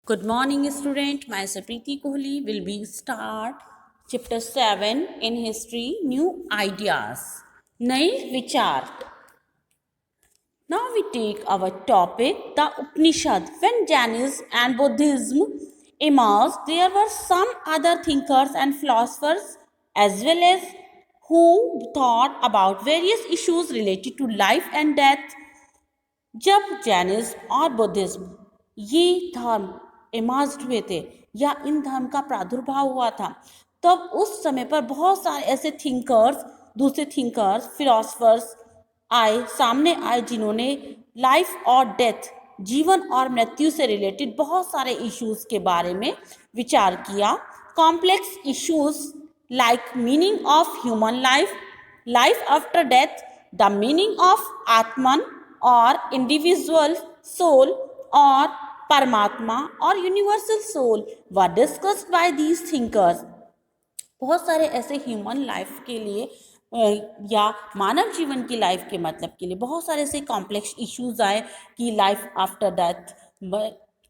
Good morning, student. Myself Preeti Kohli will be start chapter 7 in history. New ideas. नए विचार. Now we take our topic, the Upanishad. When Jainism and Buddhism emerged, there were some other thinkers and philosophers as well as who thought about various issues related to life and death. जब Jainism और Buddhism ये धर्म emerged हुए थे या इन धर्म का प्रादुर्भाव हुआ था, तब उस समय पर बहुत सारे ऐसे थिंकर्स, दूसरे थिंकर्स, फिलोसफर्स सामने आए जिन्होंने लाइफ और डेथ, जीवन और मृत्यु से रिलेटेड बहुत सारे इश्यूज के बारे में विचार किया. Complex issues like meaning of human life, life after death, the meaning of atman और इंडिविजुअल सोल और परमात्मा और universal soul were discussed by these thinkers. बहुत सारे ऐसे ह्यूमन लाइफ के लिए या मानव जीवन की लाइफ के मतलब के लिए बहुत सारे ऐसे कॉम्प्लेक्स इश्यूज आए कि लाइफ आफ्टर डेथ,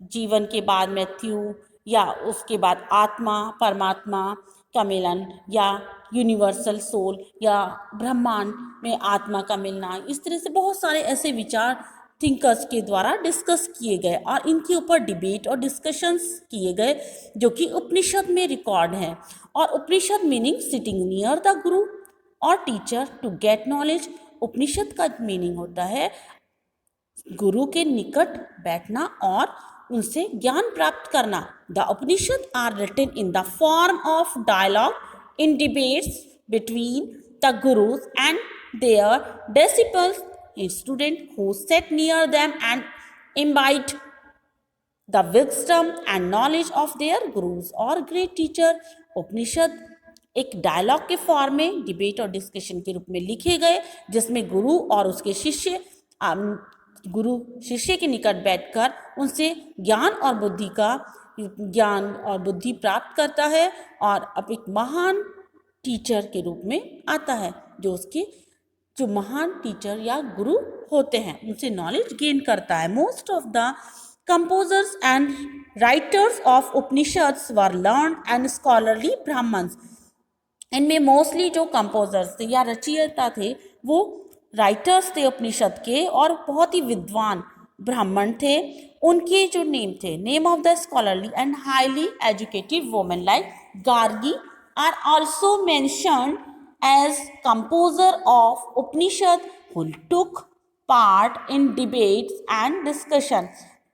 जीवन के बाद मृत्यु, या उसके बाद आत्मा परमात्मा का मिलन, या यूनिवर्सल सोल, या ब्रह्मांड में आत्मा का मिलना. इस तरह से बहुत सारे ऐसे विचार थिंकर्स के द्वारा डिस्कस किए गए और इनके ऊपर डिबेट और डिस्कशंस किए गए जो कि उपनिषद में रिकॉर्ड हैं. और उपनिषद मीनिंग सिटिंग नियर द गुरु और टीचर टू गेट नॉलेज. उपनिषद का मीनिंग होता है गुरु के निकट बैठना और उनसे ज्ञान प्राप्त करना. The Upanishad are written in the form of dialogue in debates between the gurus and their disciples, student who sat near them and imbibed the wisdom and knowledge of their gurus or great teacher. उपनिषद एक dialogue के form में debate और discussion के रूप में लिखे गए जिसमें गुरु और उसके शिष्य के निकट बैठकर उनसे ज्ञान और बुद्धि प्राप्त करता है और अब एक महान टीचर के रूप में आता है जो महान टीचर या गुरु होते हैं उनसे नॉलेज गेन करता है. Most of the composers and writers of Upanishads were learned and scholarly Brahmans. इनमें मोस्टली जो कंपोजर्स थे या रचयिता थे वो राइटर्स थे उपनिषद के और बहुत ही विद्वान ब्राह्मण थे. उनके जो name of the scholarly and highly educated women like Gargi are also mentioned as composer of Upanishad who took part in debates and discussion.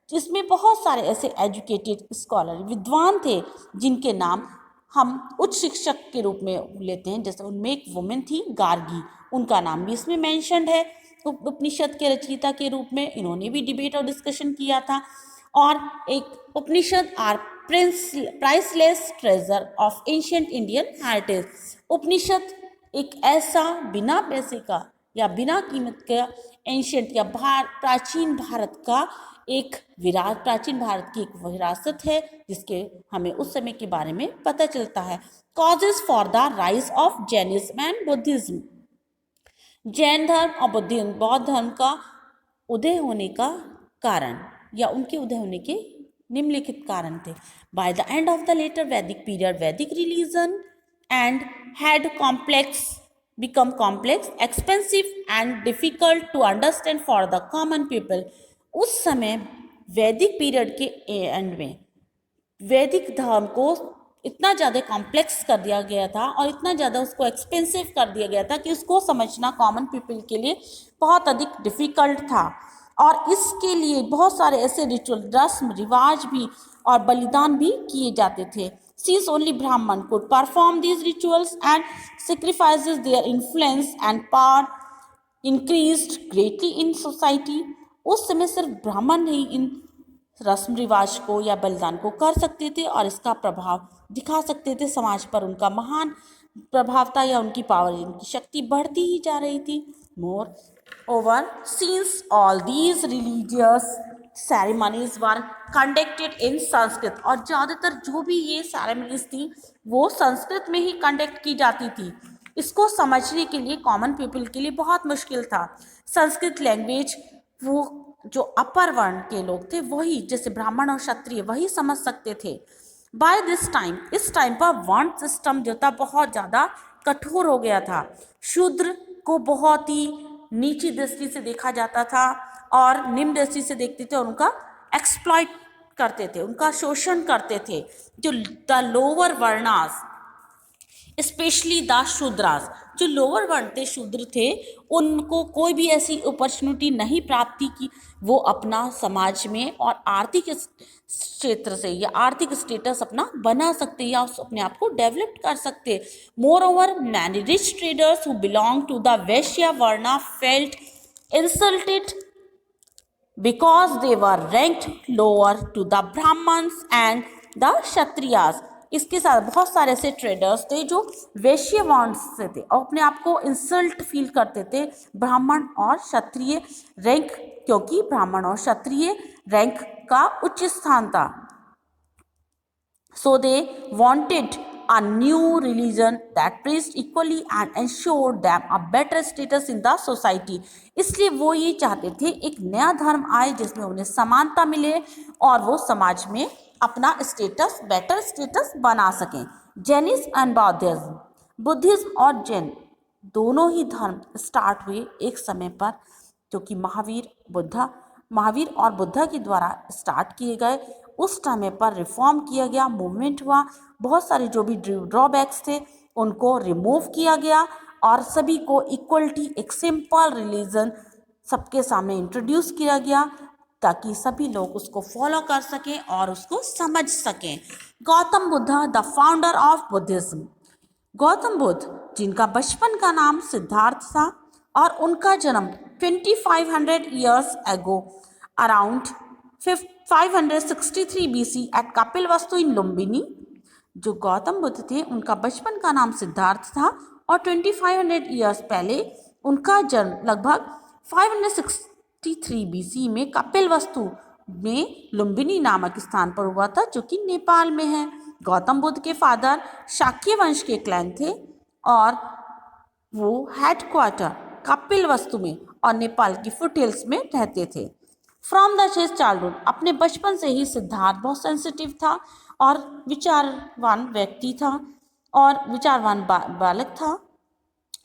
जिसमें बहुत सारे ऐसे एजुकेटेड स्कॉलर विद्वान थे जिनके नाम हम उच्च शिक्षक के रूप में लेते हैं. जैसे उनमें एक वुमेन थी गार्गी, उनका नाम भी इसमें मेंशन्ड है. उपनिषद के रचयिता के रूप में इन्होंने भी डिबेट और डिस्कशन किया था. और एक Upanishad are priceless treasure of ancient Indian heritage. Upanishad एक ऐसा बिना पैसे का या बिना कीमत का एंशिएंट या प्राचीन भारत की एक विरासत है जिसके हमें उस समय के बारे में पता चलता है. Causes for the rise of Jainism and Buddhism. Jain धर्म और बौद्ध धर्म का उदय होने का कारण या उनके उदय होने के निम्नलिखित कारण थे. By the end of the later Vedic period Vedic religion and had become complex, expensive and difficult to understand for the common people. उस समय वैदिक पीरियड के एंड में वैदिक धर्म को इतना ज़्यादा कॉम्प्लेक्स कर दिया गया था और इतना ज़्यादा उसको एक्सपेंसिव कर दिया गया था कि उसको समझना कॉमन पीपल के लिए बहुत अधिक डिफ़िकल्ट था. और इसके लिए बहुत सारे ऐसे रिचुअल, रस्म रिवाज भी और बलिदान भी किए जाते थे. Since only Brahman could perform these rituals and sacrifices, their influence and power increased greatly in society. उस समय सिर्फ ब्राह्मण ही इन रस्म रिवाज को या बलिदान को कर सकते थे और इसका प्रभाव दिखा सकते थे. समाज पर उनका महान प्रभाव था या उनकी पावर, उनकी शक्ति बढ़ती ही जा रही थी. More over, since all these religious ceremonies were conducted in Sanskrit. और ज़्यादातर जो भी ये सेरेमनीज थी वो संस्कृत में ही कंडक्ट की जाती थी. इसको समझने के लिए कॉमन पीपल के लिए बहुत मुश्किल था. संस्कृत लैंग्वेज वो जो अपर वर्ण के लोग थे वही, जैसे ब्राह्मण और क्षत्रिय, वही समझ सकते थे। बाय दिस टाइम, इस टाइम पर वर्ण सिस्टम जो था बहुत ज़्यादा कठोर हो गया था। शूद्र को बहुत ही नीची दृष्टि से देखा जाता था और निम्न दृष्टि से देखते थे और उनका एक्सप्लॉइट करते थे, उनका शोषण करते थे। जो the lower varnas, specially the Shudras, जो लोअर वर्ण थे, शूद्र थे, उनको कोई भी ऐसी अपॉर्चुनिटी नहीं प्राप्त थी कि वो अपना समाज में और आर्थिक क्षेत्र से या आर्थिक स्टेटस अपना बना सकते या अपने आप को डेवलप कर सकते। Moreover many rich traders who belong to the Vaishya varna felt insulted because they were ranked lower to the Brahmins and the Kshatriyas। इसके साथ बहुत सारे ऐसे ट्रेडर्स थे जो वैश्य वर्ण से थे और अपने आप को इंसल्ट फील करते थे ब्राह्मण और क्षत्रिय रैंक, क्योंकि ब्राह्मण और क्षत्रिय रैंक का उच्च स्थान था। So they wanted a new religion that preached equally and ensured them a better status in the society। इसलिए वो ये चाहते थे एक नया धर्म आए जिसमें उन्हें समानता मिले और वो समाज में अपना स्टेटस, बेटर स्टेटस बना सकें। जैनिज्म एंड बौद्धिज्म, बुद्धिज्म और जैन दोनों ही धर्म स्टार्ट हुए एक समय पर, जो कि महावीर और बुद्धा के द्वारा स्टार्ट किए गए। उस समय पर रिफॉर्म किया गया, मूवमेंट हुआ, बहुत सारे जो भी ड्रॉबैक्स थे उनको रिमूव किया गया और सभी को इक्वलिटी, एक सिंपल रिलीजन सबके सामने इंट्रोड्यूस किया गया ताकि सभी लोग उसको फॉलो कर सकें और उसको समझ सकें। Gautam Buddha, the founder of Buddhism. Gautam Buddha, जिनका बचपन का नाम सिद्धार्थ था और उनका जन्म 2500 years ago around 563 BC at Kapilavastu in Lumbini. जो गौतम बुद्ध थे उनका बचपन का नाम सिद्धार्थ था और 2500 ईयर्स पहले उनका जन्म लगभग 563 BC में कपिलवस्तु में लुम्बिनी नामक स्थान पर हुआ था, जो कि नेपाल में है। गौतम बुद्ध के फादर शाक्य वंश के क्लैन थे और वो हेडक्वार्टर कपिलवस्तु में और नेपाल की फुटहिल्स में रहते थे। फ्रॉम द हिज चाइल्डहुड, अपने बचपन से ही सिद्धार्थ बहुत सेंसिटिव था और विचारवान व्यक्ति था और विचारवान बालक था।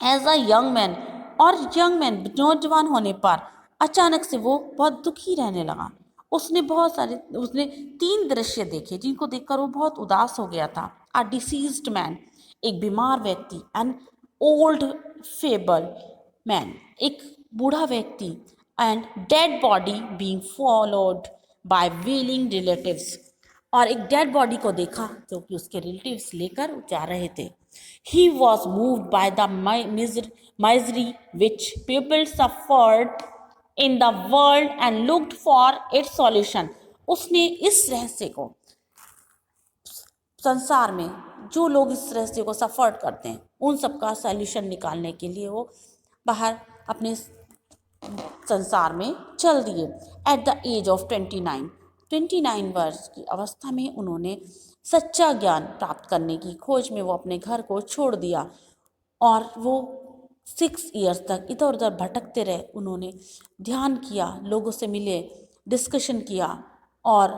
एज अ यंग मैन, और यंग मैन नौजवान होने पर अचानक से वो बहुत दुखी रहने लगा। उसने 3 दृश्य देखे जिनको देखकर वो बहुत उदास हो गया था। अ डिसीज्ड मैन, एक बीमार व्यक्ति, एन ओल्ड फेबल मैन, एक बूढ़ा व्यक्ति, and dead body being followed by wailing relatives, और एक डेड बॉडी को देखा जो कि उसके रिलेटिव्स लेकर जा रहे थे। He was moved by the misery which people suffered in the world and looked for its solution। उसने इस रहस्य को, संसार में जो लोग इस रहस्य को सफर करते हैं उन सबका सॉल्यूशन निकालने के लिए वो बाहर अपने संसार में चल दिए। एट द एज ऑफ 29 वर्ष की अवस्था में उन्होंने सच्चा ज्ञान प्राप्त करने की खोज में वो अपने घर को छोड़ दिया और वो 6 ईयर्स तक इधर उधर भटकते रहे। उन्होंने ध्यान किया, लोगों से मिले, डिस्कशन किया और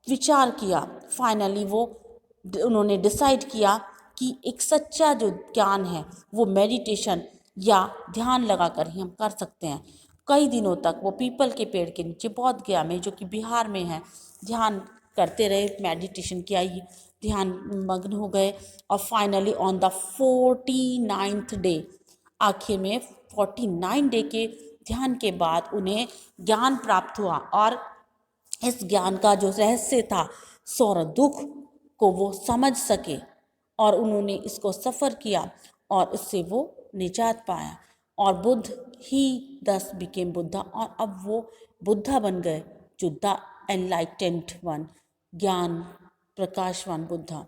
विचार किया। फाइनली उन्होंने डिसाइड किया कि एक सच्चा जो ज्ञान है वो मेडिटेशन या ध्यान लगाकर ही हम कर सकते हैं। कई दिनों तक वो पीपल के पेड़ के नीचे बोध गया में, जो कि बिहार में है, ध्यान करते रहे, मेडिटेशन किया, ध्यान मग्न हो गए और finally on the 49th day, आखिर में 49 डे के ध्यान के बाद उन्हें ज्ञान प्राप्त हुआ और इस ज्ञान का जो रहस्य था, सौर दुख को वो समझ सके और उन्होंने इसको सफ़र किया और इससे वो निजात पाया और बुद्ध ही दस बिकेम बुद्धा, और अब वो बुद्धा बन गए, जो द एनलाइटेंड वन, ज्ञान प्रकाशवान Buddha.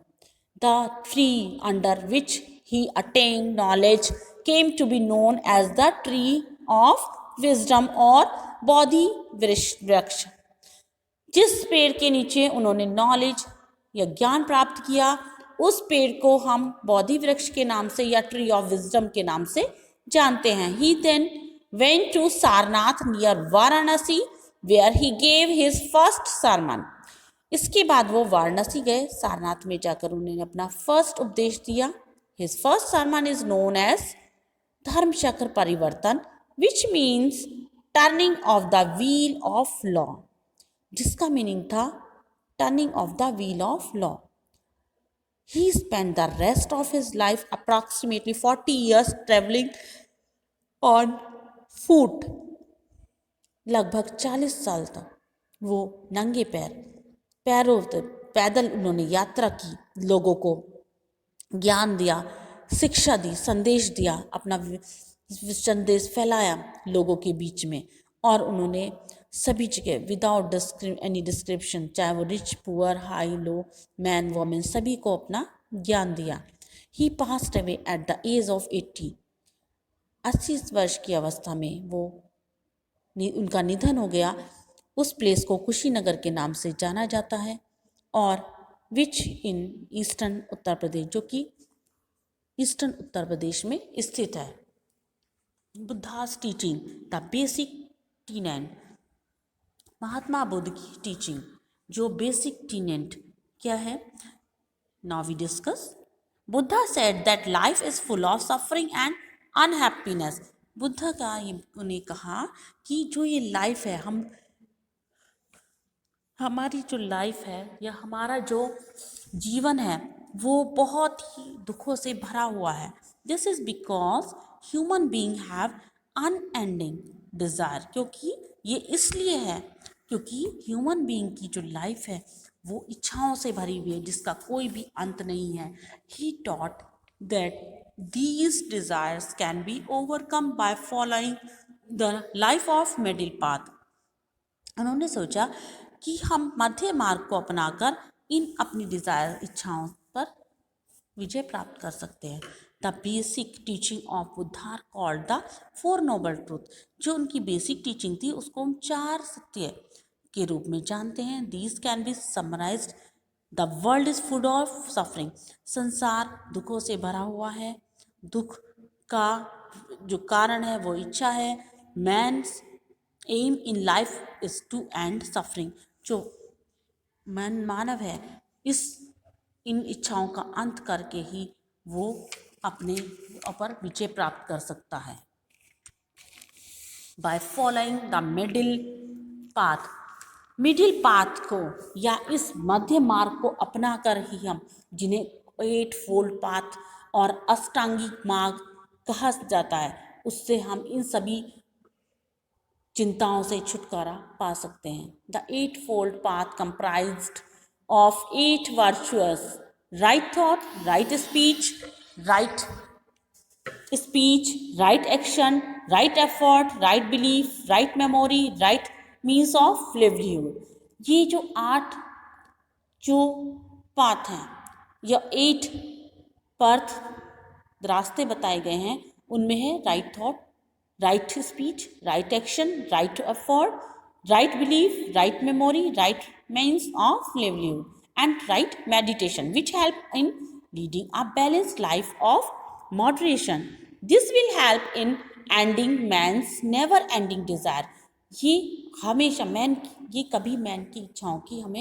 The tree under which he attain knowledge came to be known as the tree of wisdom or Bodhi वृक्ष। जिस पेड़ के नीचे उन्होंने नॉलेज या ज्ञान प्राप्त किया उस पेड़ को हम बोधि वृक्ष के नाम से या ट्री ऑफ विजडम के नाम से जानते हैं। He then went to Sarnath near Varanasi where he gave his first sermon. इसके बाद वो वाराणसी गए, सारनाथ में जाकर उन्होंने अपना फर्स्ट उपदेश दिया. His first sermon is known as धर्म चक्र परिवर्तन, which means turning of the wheel of law, जिसका मीनिंग था turning of the wheel of law. He spent the rest of his life, approximately 40 years, traveling on foot. लगभग 40 साल तक वो नंगे पैरों पैदल उन्होंने यात्रा की, लोगों को ज्ञान दिया, शिक्षा दी, संदेश दिया, अपना संदेश फैलाया लोगों के बीच में. और उन्होंने सभी जगह विदाउट एनी डिस्क्रिप्शन, चाहे वो rich poor, high low, man women, सभी को अपना ज्ञान दिया. He passed away at the age of 80 वर्ष की अवस्था में वो उनका निधन हो गया. उस प्लेस को कुशीनगर के नाम से जाना जाता है, और विच इन ईस्टर्न उत्तर प्रदेश, जो कि ईस्टर्न उत्तर प्रदेश में स्थित है. Buddha's teaching, the basic tenet, Mahatma Buddha की टीचिंग, जो बेसिक टीनेंट क्या है, now we discuss. Buddha said that life is full of suffering and unhappiness. Buddha का उन्हें कहा कि जो ये लाइफ है, हमारी जो लाइफ है या हमारा जो जीवन है वो बहुत ही दुखों से भरा हुआ है. This is because human being have unending desire, क्योंकि ये इसलिए है क्योंकि ह्यूमन बीइंग की जो लाइफ है वो इच्छाओं से भरी हुई है, जिसका कोई भी अंत नहीं है. He taught that these desires can be overcome by following the life of middle path. उन्होंने सोचा कि हम मध्य मार्ग को अपनाकर इन अपनी डिज़ायर, इच्छाओं पर विजय प्राप्त कर सकते हैं. The basic teaching of Buddha called the 4 noble truth. जो उनकी बेसिक टीचिंग थी उसको हम 4 सत्य के रूप में जानते हैं. These can be summarised. The world is full of suffering. संसार दुखों से भरा हुआ है. दुख का जो कारण है वो इच्छा है. Man's aim in life is to end suffering. जो मानव है इन इच्छाओं का अंत करके ही वो अपने ऊपर विजय प्राप्त कर सकता है. By following the middle path. Middle path को या इस मध्य मार्ग को अपना कर ही हम, जिन्हें 8 फोल्ड पाथ और अष्टांगिक मार्ग कहा जाता है, उससे हम इन सभी चिंताओं से छुटकारा पा सकते हैं. The 8 fold path comprised of 8 virtuous: right thought, right speech, right action, right effort, right belief, right memory, right means of livelihood. ये जो 8 जो पाथ हैं या 8 पर्थ रास्ते बताए गए हैं, उनमें है right thought, right speech, right action, right effort, right belief, right memory, right means of livelihood, and right meditation, which help in leading a balanced life of moderation. This will help in ending man's never ending desire. ये हमेशा ये कभी man की इच्छाओं की हम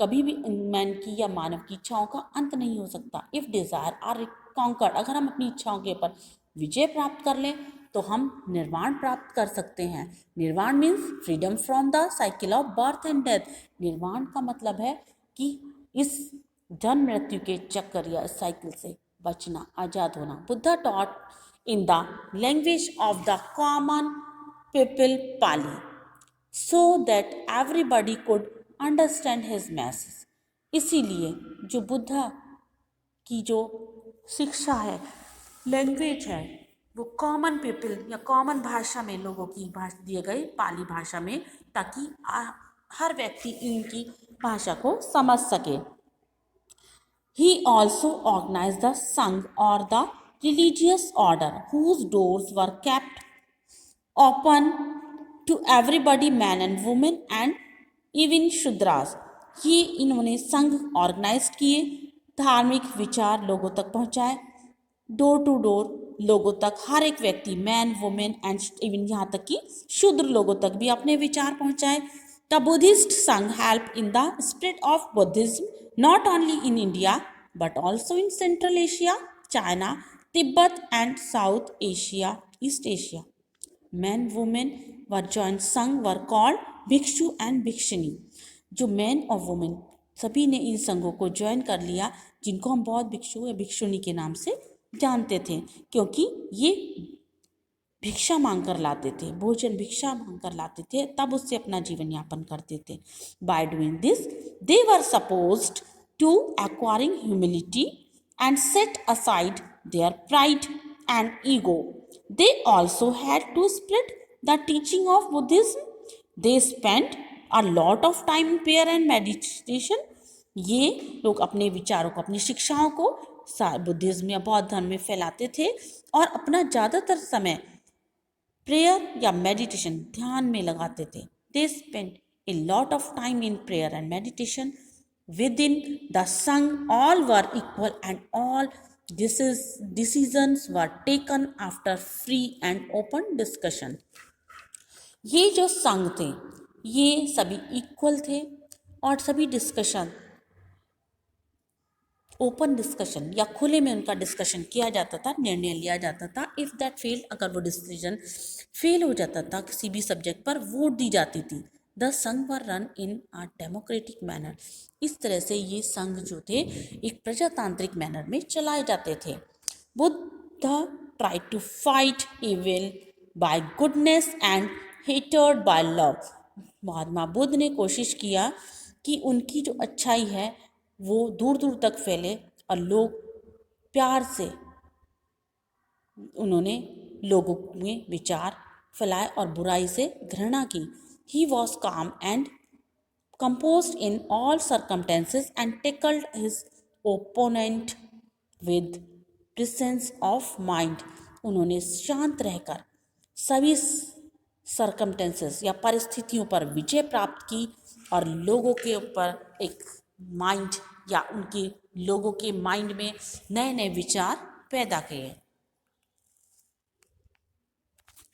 कभी भी मैन की या मानव की इच्छाओं का अंत नहीं हो सकता. इफ़ डिज़ायर आर कॉन्कर्ड, अगर हम अपनी इच्छाओं के ऊपर विजय प्राप्त कर लें तो हम निर्वाण प्राप्त कर सकते हैं. निर्वाण means freedom from the cycle of birth and death. निर्वाण का मतलब है कि इस जन्म मृत्यु के चक्कर या साइकिल से बचना, आज़ाद होना. Buddha taught in the language of the common people Pali, so that everybody could understand his message. इसीलिए जो बुद्धा की जो शिक्षा है, लैंग्वेज है, वो कॉमन पीपल या कॉमन भाषा में लोगों की दिए गए पाली भाषा में, ताकि हर व्यक्ति इनकी भाषा को समझ सके. He also organized the Sangh or the religious order whose doors were kept open to everybody, man and woman and even Shudras. ये इन्होंने संघ ऑर्गेनाइज किए, धार्मिक विचार लोगों तक पहुँचाए, डोर टू डोर लोगों तक, हर एक व्यक्ति, मैन, वुमेन एंड इवन यहाँ तक कि शूद्र लोगों तक भी अपने विचार पहुंचाए। द बुद्धिस्ट संघ help in the spread of Buddhism not only in India but also in central Asia, China, Tibet and south Asia, east Asia. Men, women were joined संघ were called भिक्षु एंड भिक्षिणी। जो मैन और women सभी ने इन संघों को join कर लिया, जिनको हम बौद्ध भिक्षु या भिक्षुणी के नाम से जानते थे, क्योंकि ये भिक्षा मांग कर लाते थे, भोजन भिक्षा मांग कर लाते थे, तब उससे अपना जीवन यापन करते थे। By doing this they were supposed to acquiring humility and set aside their pride and ego. They also had to spread the teaching of Buddhism. They spent a lot of time in prayer and meditation. ये लोग अपने विचारों को, अपनी शिक्षाओं को Buddhism या बौद्ध धर्म में फैलाते थे और अपना ज़्यादातर समय प्रेयर या मेडिटेशन, ध्यान में लगाते थे। They spent a lot of time in prayer and meditation. Within the Sangh, all were equal and all decisions were taken after free and open discussion. ये जो संघ थे ये सभी इक्वल थे और सभी डिस्कशन, ओपन डिस्कशन या खुले में उनका डिस्कशन किया जाता था, निर्णय लिया जाता था। इफ़ दैट फेल, अगर वो डिसीजन फेल हो जाता था किसी भी सब्जेक्ट पर, वोट दी जाती थी। The Sangha were run in a democratic manner. इस तरह से ये संघ जो थे एक प्रजातांत्रिक मैनर में चलाए जाते थे। Buddha try to fight evil by goodness and hated by love. Mahatma Buddha ने कोशिश किया कि उनकी जो अच्छाई है वो दूर दूर तक फैले और लोग प्यार से, उन्होंने लोगों में विचार फैलाए और बुराई से घृणा की। He was calm and composed in all circumstances and tackled his opponent with presence of mind. उन्होंने शांत रहकर सभी सर्कमटेंसेस या परिस्थितियों पर विजय प्राप्त की और लोगों के ऊपर एक माइंड या उनके लोगों के माइंड में नए नए विचार पैदा किए।